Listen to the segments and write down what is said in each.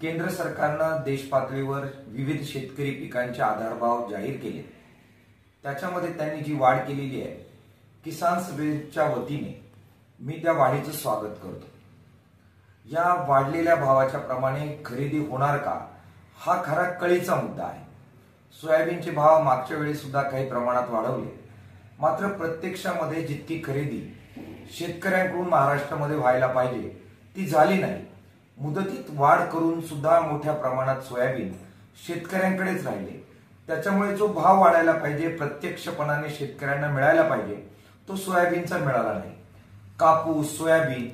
केंद्र सरकारनं देश पातळीवर विविध शेतकरी पिकांचे आधारभाव जाहीर केले। त्याच्यामध्ये त्यांनी जी वाढ केलेली आहे, किसान सभेच्या वतीने मी त्या वाढीचं स्वागत करतो। या वाढलेल्या भावाच्या प्रमाणे खरेदी होणार का, हा खरा कळीचा मुद्दा आहे। सोयाबीनचे भाव मागच्या वेळी सुद्धा काही प्रमाणात वाढवले, मात्र प्रत्यक्षामध्ये जितकी खरेदी शेतकऱ्यांकडून महाराष्ट्रामध्ये व्हायला पाहिजे ती झाली नाही। मुदतीत वाढ करून सुद्धा मोठ्या प्रमाणात सोयाबीन शेतकऱ्यांकडेच राहिले। त्याच्यामुळे जो भाव वाढायला पाहिजे, प्रत्यक्षपणाने शेतकऱ्यांना मिळायला पाहिजे, तो सोयाबीनचा मिळाला नाही। कापूस, सोयाबीन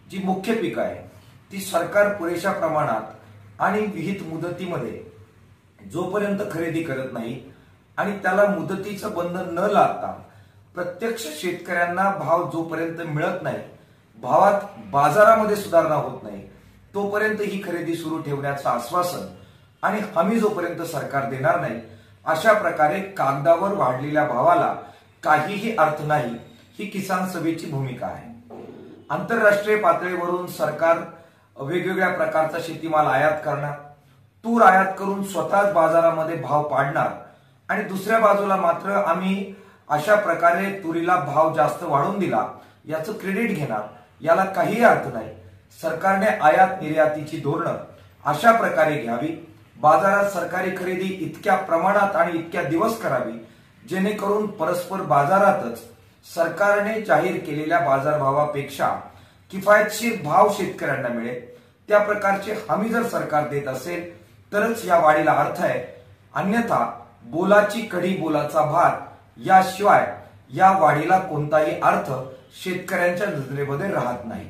जी मुख्य पिकं आहे ती सरकार पुरेशा प्रमाणात आणि विहित मुदतीमध्ये जोपर्यंत खरेदी करत नाही आणि त्याला मुदतीचं बंधन न लादता प्रत्यक्ष शेतकऱ्यांना भाव जोपर्यंत मिळत नाही, भावात बाजारामध्ये सुधारणा होत नाही, तोपर्यंत ही खरेदी सुरू ठेवण्याचं आश्वासन आणि हमी जोपर्यंत सरकार देणार नाही, अशा प्रकारे कागदावर वाढलेल्या भावाला काहीही अर्थ नाही, ही किसान सभेची भूमिका आहे। आंतरराष्ट्रीय पातळीवरून सरकार वेगवेगळ्या प्रकारचा शेतीमाल आयात करणार, तूर आयात करून स्वतःच बाजारामध्ये भाव पाडणार आणि दुसऱ्या बाजूला मात्र आम्ही अशा प्रकारे तुरीला भाव जास्त वाढवून दिला याचं क्रेडिट घेणार। याला काही अर्थ नाही। सरकारने आयात निर्यातीची धोरणं अशा प्रकारे घ्यावी, बाजारात सरकारी खरेदी इतक्या प्रमाणात आणि इतक्या दिवस करावी जेणेकरून परस्पर बाजारातच सरकारने जाहीर केलेल्या बाजारभावापेक्षा किफायतशीर भाव शेतकऱ्यांना मिळेल। त्या प्रकारची हमी जर सरकार देत असेल तरच या वाढीला अर्थ आहे, अन्यथा बोलाची कढी बोलाचा भात याशिवाय या वाढीला कोणताही अर्थ शेतकऱ्यांच्या नजरेमध्ये राहत नाही।